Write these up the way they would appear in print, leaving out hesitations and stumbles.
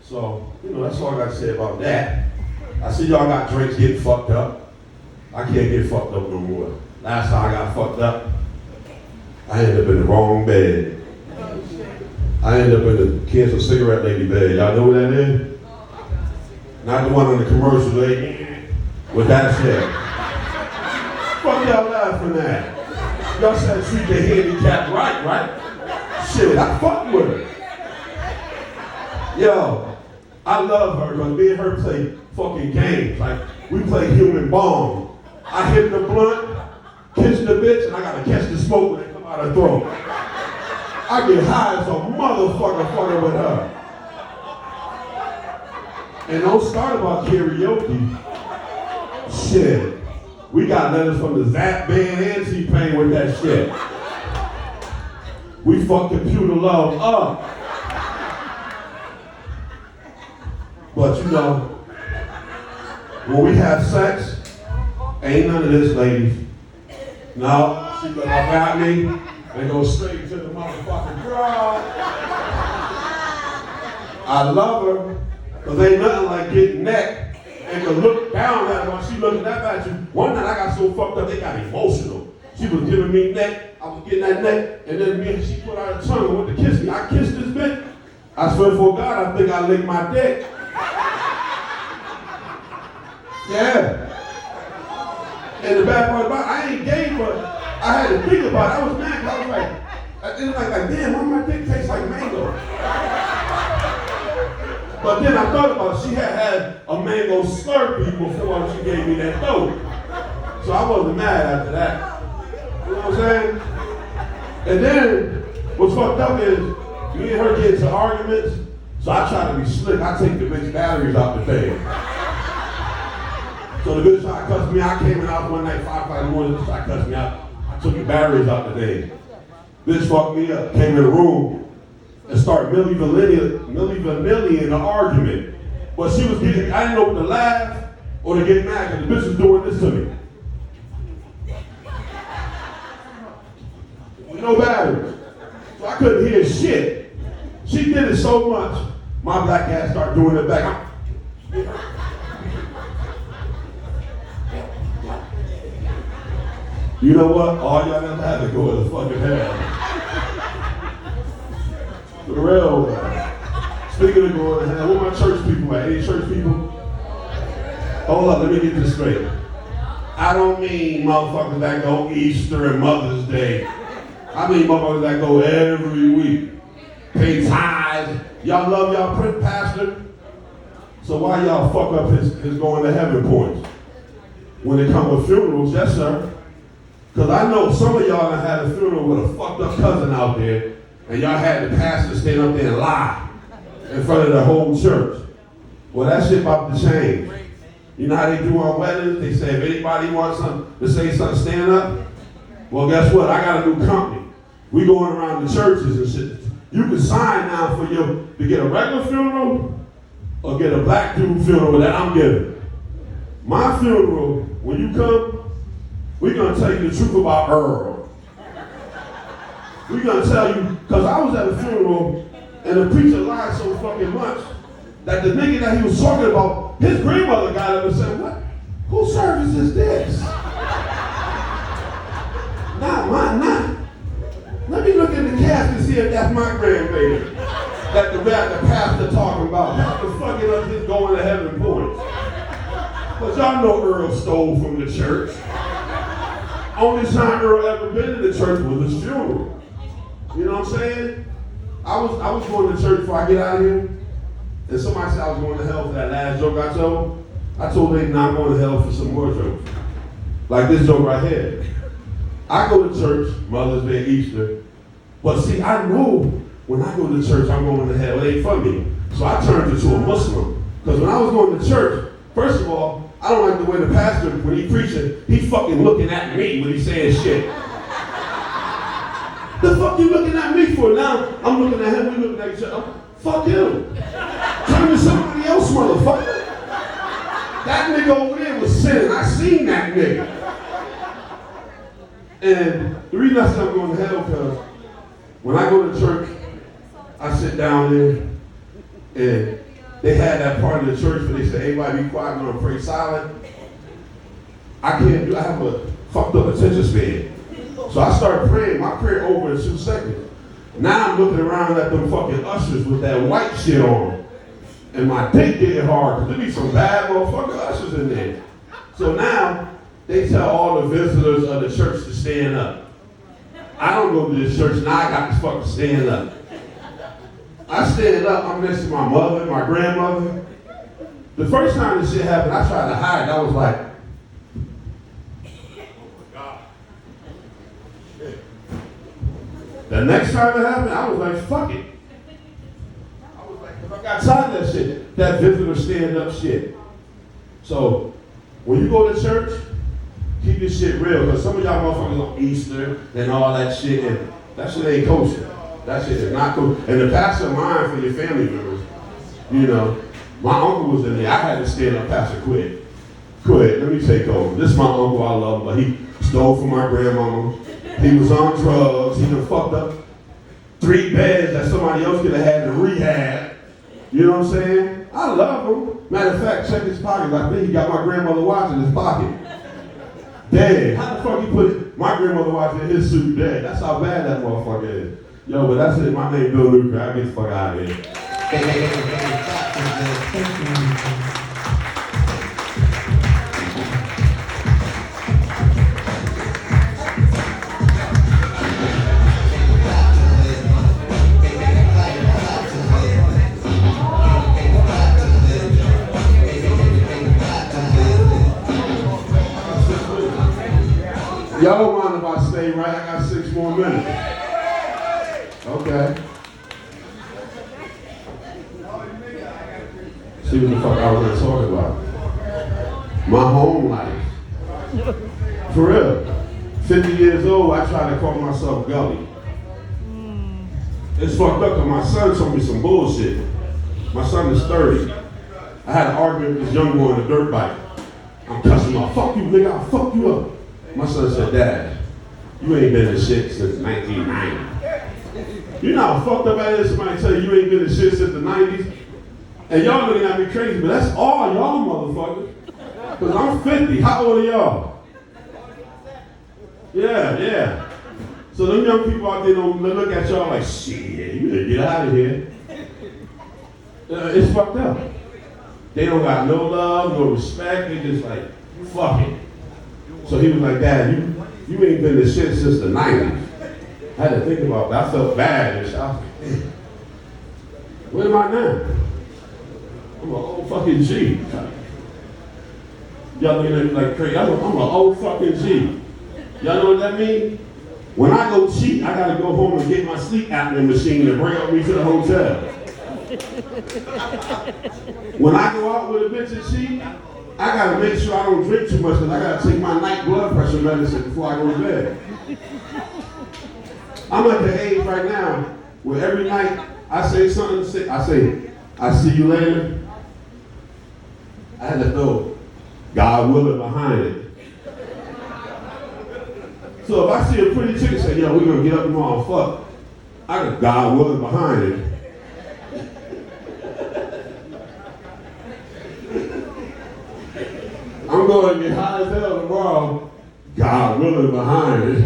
So, that's all I got to say about that. I see y'all got drinks getting fucked up. I can't get fucked up no more. Last time I got fucked up, I ended up in the wrong bed. I ended up in the cancer cigarette lady bed. Y'all know what that is? Not the one on the commercial lady with that shit. Fuck y'all laughing at? Y'all said treat the handicap right? Shit, I fucked with her. Yo, I love her because me and her play fucking games. Like, we play human bomb. I hit the blunt, kiss the bitch, and I gotta catch the smoke when it come out her throat. I get high as a motherfucker fucking with her. And don't start about karaoke. Shit. We got letters from the Zap Band and T-Pain with that shit. We fuck computer love up. But when we have sex, ain't none of this, ladies. No, she look up at me and go straight to the motherfucking crowd. I love her, because ain't nothing like getting neck and to look down at her while she looking up at you. One night I got so fucked up, they got emotional. She was giving me neck, I was getting that neck, and then she put out her tongue and went to kiss me. I kissed this bitch. I swear for God, I think I licked my dick. Yeah. And the bad part about it, I ain't gay, but I had to think about it. I was mad, I was like, damn, why my dick tastes like mango? But then I thought about it, she had a mango Slurpee before she gave me that dope. So I wasn't mad after that. You know what I'm saying? And then, what's fucked up is, me and her get into arguments, so I try to be slick. I take the bitch batteries out the thing. So the bitch tried to cuss me out. I came in out one night, 5 o'clock in the morning, she tried to cuss me out. I took the batteries out the thing. Bitch fucked me up, came in the room, and started Milli Vanilli in the argument. But she was getting, I didn't know what to laugh or to get mad, because the bitch was doing this to me. With no batteries. So I couldn't hear shit. She did it so much, my black ass started doing it back. You know what? All y'all ever had to go to the fucking hell. For real. Speaking of going to hell, where my church people at? Any church people? Hold up, let me get this straight. I don't mean motherfuckers that go Easter and Mother's Day. I mean motherfuckers that go every week. Pay tithes. Y'all love y'all pastor? So why y'all fuck up his going to heaven points? When it comes with funerals, yes sir. Because I know some of y'all done had a funeral with a fucked up cousin out there, and y'all had the pastor stand up there and lie in front of the whole church. Well, that shit about to change. You know how they do on weddings? They say if anybody wants something to say something, stand up. Well, guess what? I got a new company. We going around the churches and shit. You can sign now to get a regular funeral or get a black dude funeral that I'm giving. My funeral, when you come, we're going to tell you the truth about Earl. We're going to tell you, because I was at a funeral and the preacher lied so fucking much that the nigga that he was talking about, his grandmother got up and said, what? Whose service is this? Not mine, not. Let me look in the casket and see if that's my grandbaby. That the pastor talking about. Pastor fucking up his going to heaven points. But y'all know Earl stole from the church. Only time Earl ever been to the church was his funeral. You know what I'm saying? I was going to church before I get out of here, and somebody said I was going to hell for that last joke I told. I told them I'm going to hell for some more jokes. Like this joke right here. I go to church, Mother's Day, Easter, but see, I know when I go to church, I'm going to hell. It ain't for me. So I turned into a Muslim. Because when I was going to church, first of all, I don't like the way the pastor, when he preaching, he fucking looking at me when he saying shit. The fuck you looking at me for? Now I'm looking at him, we looking at each other. Fuck him. Turn to somebody else, motherfucker. That nigga over there was sinning. I seen that nigga. And the reason I said I'm going to hell, because when I go to church, I sit down there and they had that part of the church where they said, everybody be quiet, we're gonna pray silent. I can't do, I have a fucked up attention span. So I started praying, my prayer over in 2 seconds. Now I'm looking around at them fucking ushers with that white shit on. And my dick getting hard, because there be some bad motherfucking ushers in there. So now, they tell all the visitors of the church to stand up. I don't go to this church, now I got to fucking stand up. I stand up, I'm next to my mother, my grandmother. The first time this shit happened, I tried to hide. I was like, oh my God. The next time it happened, I was like, fuck it. I was like, if I got tired of that shit, that visitor stand up shit. So, when you go to church, keep this shit real, because some of y'all motherfuckers on Easter and all that shit, and that shit ain't kosher. That shit is not cool. And the pastor mind for your family members, you know, my uncle was in there. I had to stand up, Pastor, quit, let me take over. This is my uncle, I love him, but he stole from my grandmama. He was on drugs. He done fucked up 3 beds that somebody else could have had in rehab. You know what I'm saying? I love him. Matter of fact, check his pocket. I think he got my grandmother watch in his pocket. Dead. How the fuck he put my grandmother watch in his suit dead? That's how bad that motherfucker is. Yo, but that's it. My name Bill Luker. I get the fuck out of here. Y'all don't mind if I stay right? I got 6 more minutes. Okay. See what the fuck I was going to talk about. My home life. For real. 50 years old, I try to call myself gully. It's fucked up because my son told me some bullshit. My son is 30. I had an argument with this young boy on a dirt bike. I'm cussing him out. Fuck you, nigga. I'll fuck you up. My son said, Dad, you ain't been in shit since 1990. You know how fucked up that is? Somebody tell you ain't been in shit since the 90s? And y'all looking at me crazy, but that's all y'all motherfuckers. Because I'm 50. How old are y'all? Yeah. So them young people out there don't look at y'all like, shit, you better get out of here. It's fucked up. They don't got no love, no respect. They just like, fuck it. So he was like, Dad, you ain't been this shit since the 90s. I had to think about that. I felt bad. And I was like, man, where am I now? I'm an old fucking G. Y'all looking at me like crazy. I'm an old fucking G. Y'all know what that means? When I go cheat, I gotta go home and get my sleep apnea machine and bring up me to the hotel. When I go out with a bitch and cheat, I gotta make sure I don't drink too much because I gotta take my night blood pressure medicine before I go to bed. I'm at the age right now where every night I say something, I say, I see you later. I had to throw God willing behind it. So if I see a pretty chick and say, yo, we're gonna get up tomorrow and fuck, I got God willing behind it. I'm going to get high as hell tomorrow, God willing behind it.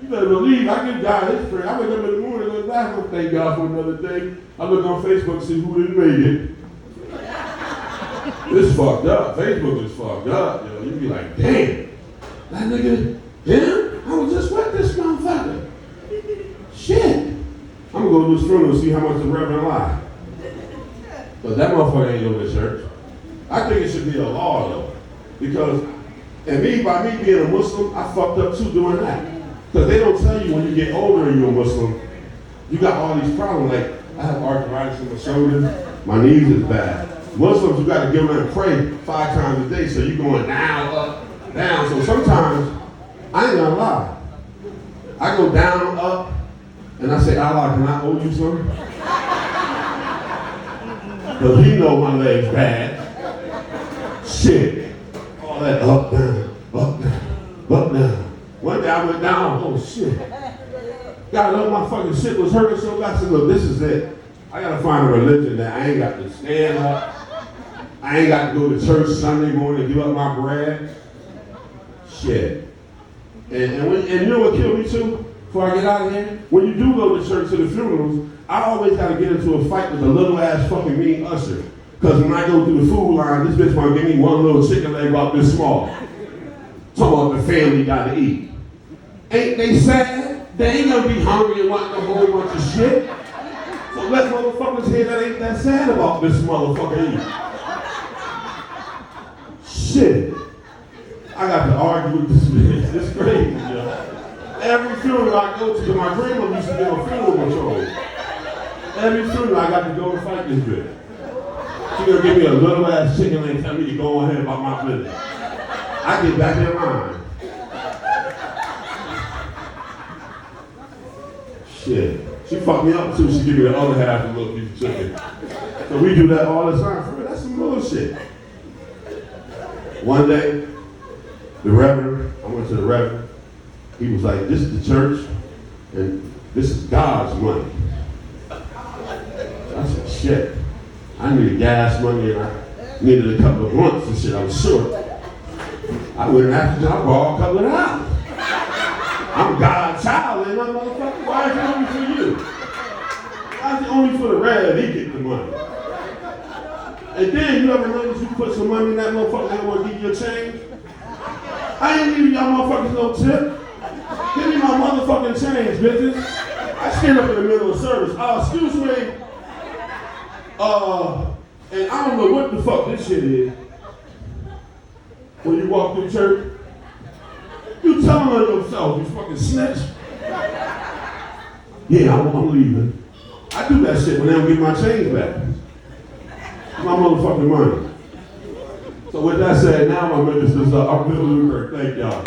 You better believe I give God his prayer. I wake up in the morning and look back and thank God for another day. I look on Facebook and see who didn't make it. It's fucked up. Facebook is fucked up. Yo. You be like, damn, that nigga, damn, I was just with this motherfucker. Shit. I'm going to go to his funeral and see how much the Reverend lied. But that motherfucker ain't going to church. I think it should be a law though, because, and by me being a Muslim, I fucked up too doing that. Because they don't tell you when you get older and you're a Muslim, you got all these problems. Like, I have arthritis in my shoulders, my knees is bad. Muslims, you got to get them and pray 5 times a day, so you're going down, up, down. So sometimes, I ain't gonna lie, I go down, up, and I say, Allah, can I owe you something? Because he know my leg's bad. Shit. All that up, down, up, down, up, down. One day I went down, oh shit. God, know my fucking shit was hurting so bad. I said, look, this is it. I gotta find a religion that I ain't got to stand up. I ain't got to go to church Sunday morning and give up my bread. Shit. And you know what killed me too? Before I get out of here? When you do go to church to the funerals, I always gotta get into a fight with the little ass fucking mean usher. Cause when I go through the food line, this bitch wanna give me one little chicken leg about this small. Talking about the family gotta eat. Ain't they sad? They ain't gonna be hungry and want a whole bunch of shit. So let motherfuckers hear that ain't that sad about this motherfucker eating. Shit. I got to argue with this bitch. It's crazy, yo. Every funeral I go to, my grandma used to be on funeral patrol. Every funeral I got to go and fight this bitch. She gonna give me a little ass chicken and tell me to go ahead about my business. I get back in line. Shit. She fucked me up too. She give me the other half of a little piece of chicken. So we do that all the time. For real, that's some bullshit. One day, I went to the Reverend. He was like, this is the church, and this is God's money. I said, shit. I needed gas money, and I needed a couple of blunts and shit. I was short. I went after I borrowed a couple of dollars. I'm God's child, and I'm motherfucker. Why is it only for you? Why is it only for the Rev? He get the money. And then you ever notice you put some money in that motherfucker, they want to give you a change? I ain't giving y'all motherfuckers no tip. Give me my motherfucking change, bitches. I stand up in the middle of service. Excuse me. And I don't know what the fuck this shit is. When you walk through church, you telling on yourself, you fucking snitch. Yeah, I'm leaving. I do that shit when they don't get my change back. My motherfucking money. So with that said, now my ministers, I'm Bill Luker. Thank y'all.